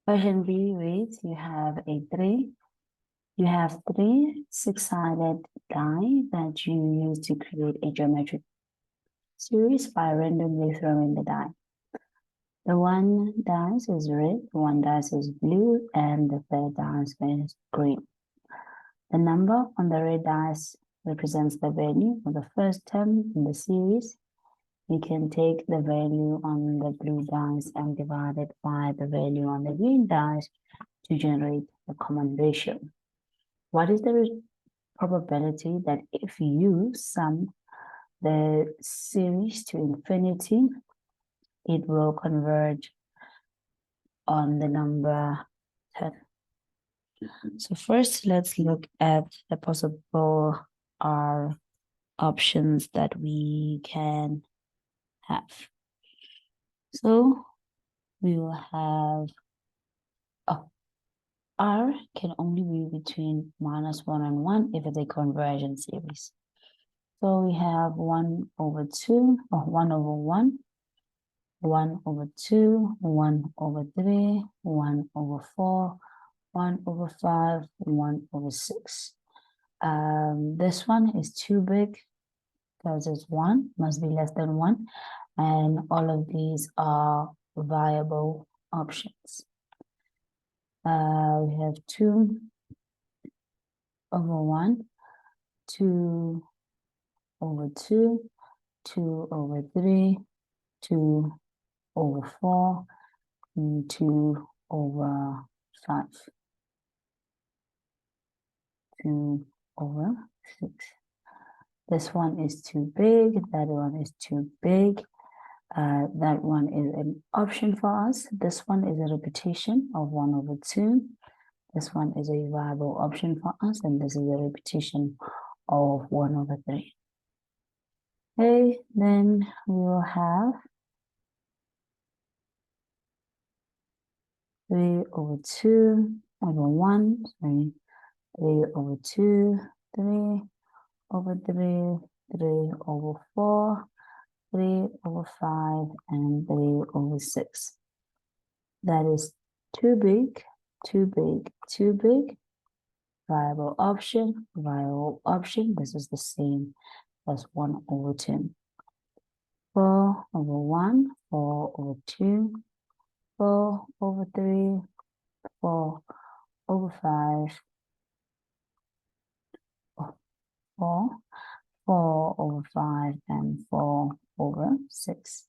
Question B reads, you have three 6-sided die that you use to create a geometric series by randomly throwing the die. The one dice is red, one dice is blue, and the third dice is green. The number on the red dice represents the value of the first term in the series. You can take the value on the blue dice and divide it by the value on the green dice to generate the common ratio. What is the probability that if you sum the series to infinity, it will converge on the number 10? So first, let's look at the possible options that we can have. So we will have, R can only be between -1 and 1 if it's a conversion series. So we have 1/2, or 1/1, 1/2, 1/3, 1/4, 1/5, 1/6. This one is too big because it's 1, must be less than 1, and all of these are viable options. We have 2/1, 2/2, 2/3, 2/4, and 2/5, 2/6. This one is too big, that one is too big. That one is an option for us. This one is a repetition of 1/2. This one is a viable option for us, and this is a repetition of 1/3. Okay, then we will have 3/2/1, 3/2, 3/3, 3/4, 3/5, and 3/6. That is too big, too big, too big. Viable option, viable option. This is the same as 1/10. 4/1, 4/2, 4/3, 4/5, 4/5, and 4/6.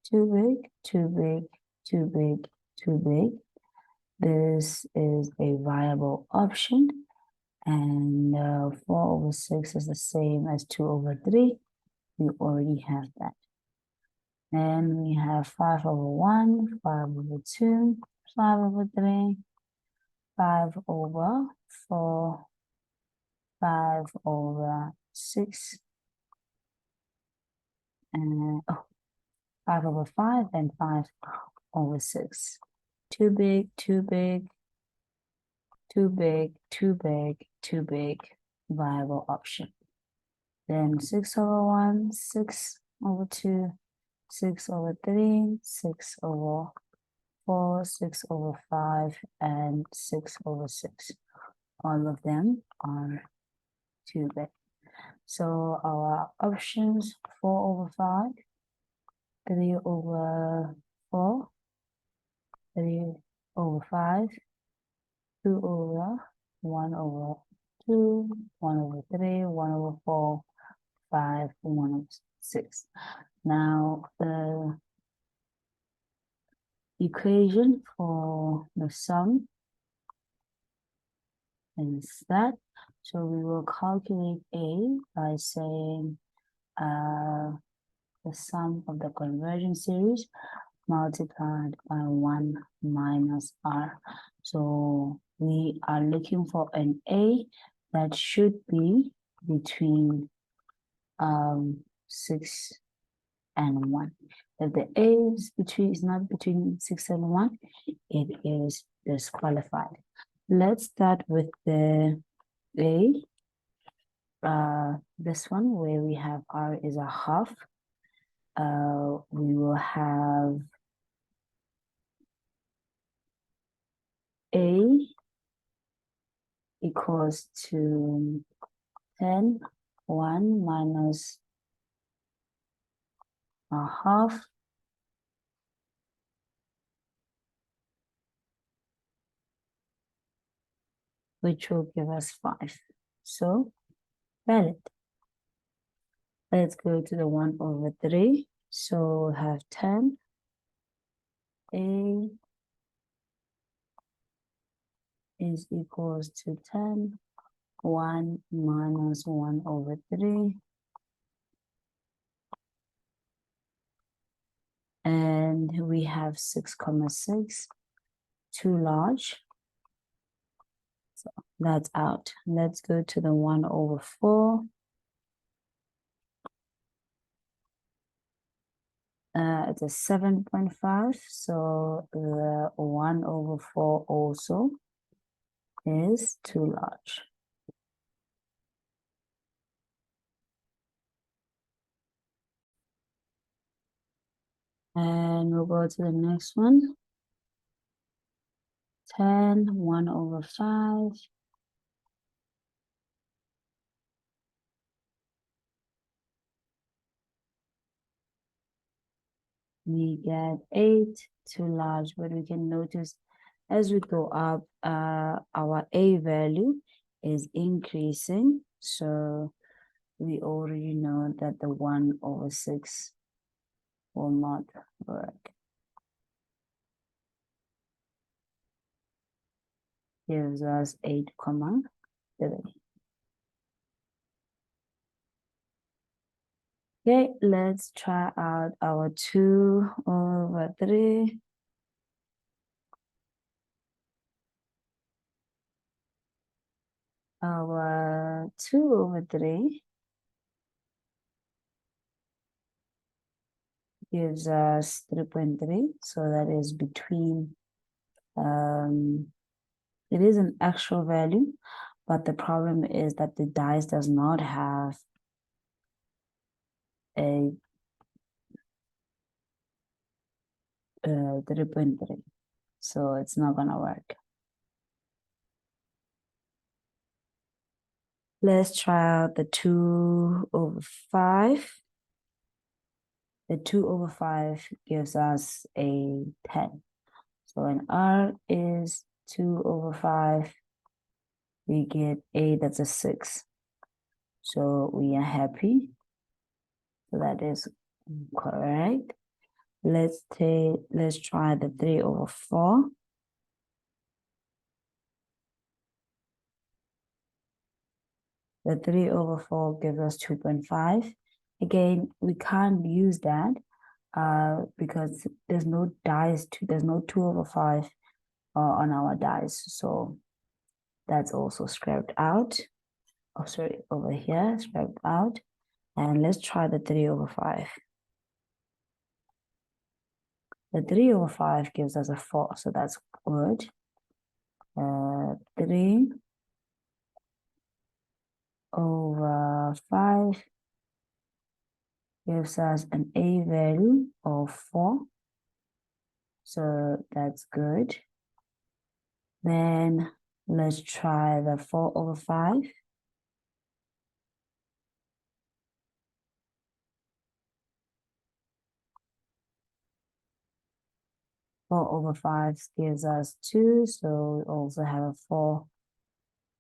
Too big, too big, too big, too big. This is a viable option, and 4/6 is the same as 2/3. We already have that. Then we have 5/1, 5/2, 5/3, 5/4, 5/6, and 5/5, and 5/6. Too big, too big, too big, too big, too big, viable option. Then 6/1, 6/2, 6/3, 6/4, 6/5, and 6/6. All of them are too big. So our options: 4/5, 3/4, 3/5, 2/1/2, 1/3, 1/4, 5, 1/6. Now the equation for the sum is that. So we will calculate A by saying the sum of the conversion series multiplied by 1 minus R. So we are looking for an A that should be between 6 and 1. If the A is not between 6 and 1, it is disqualified. Let's start with the A. This one where we have R is a half. We will have A equals to 10, 1 minus a half, which will give us 5. So valid. Let's go to the 1/3. So we have 10. A is equals to 10. 1 minus 1/3. And we have 6,6. Too large. So that's out. Let's go to the 1/4. It's a 7.5. So the 1/4 also is too large. And we'll go to the next one. 10, 1/5. We get 8, too large, but we can notice as we go up, our A value is increasing. So we already know that the 1/6 will not work. Gives us 8,3. Okay, let's try out our 2/3. Our 2/3 gives us 3.3. So that is between, it is an actual value, but the problem is that the dice does not have a 3.3. So it's not gonna work. Let's try out the 2/5. The 2/5 gives us a 10. So when R is 2/5, we get A, that's a 6. So we are happy. So that is correct. Let's try the 3/4. The 3/4 gives us 2.5. Again, we can't use that because there's no dice, there's no 2/5 on our dice. So that's also scrapped out. Oh, sorry, over here, scrapped out. And let's try the 3/5. The 3/5 gives us a 4, so that's good. 3/5 gives us an A value of 4. So that's good. Then let's try the 4/5. Four over 5 gives us 2, so we also have a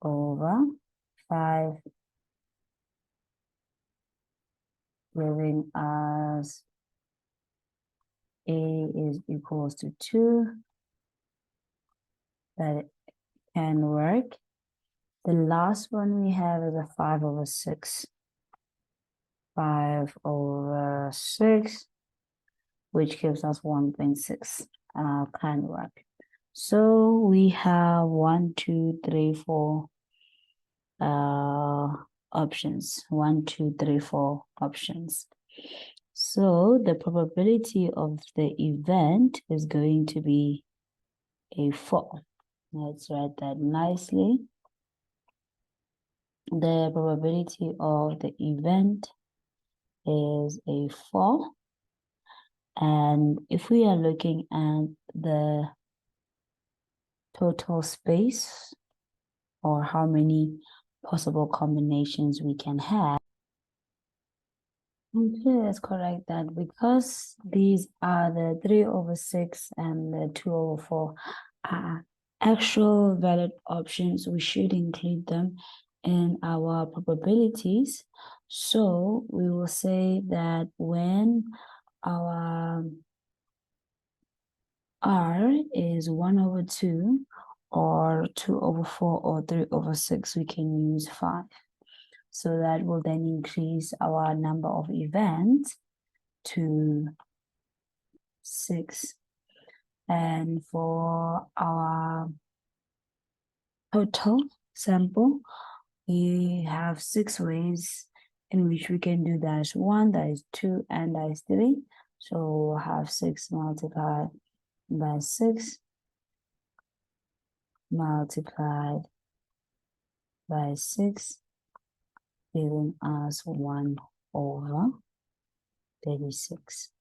4/5, giving us A is equals to 2. That can work. The last one we have is a 5/6. 5/6, which gives us 1.6. Can work. So we have 1, 2, 3, 4 options. 1, 2, 3, 4 options. So the probability of the event is going to be a 4. Let's write that nicely. The probability of the event is a 4. And if we are looking at the total space, or how many possible combinations we can have. Okay, let's correct that. Because these are the 3/6 and the 2/4 are actual valid options, we should include them in our probabilities. So we will say that when our R is 1/2 or 2/4 or 3/6, we can use 5. So that will then increase our number of events to 6. And for our total sample, we have 6 ways in which we can do that. 1, that is 2, and that is 3. So we'll have 6 multiplied by 6 multiplied by 6, giving us 1/36.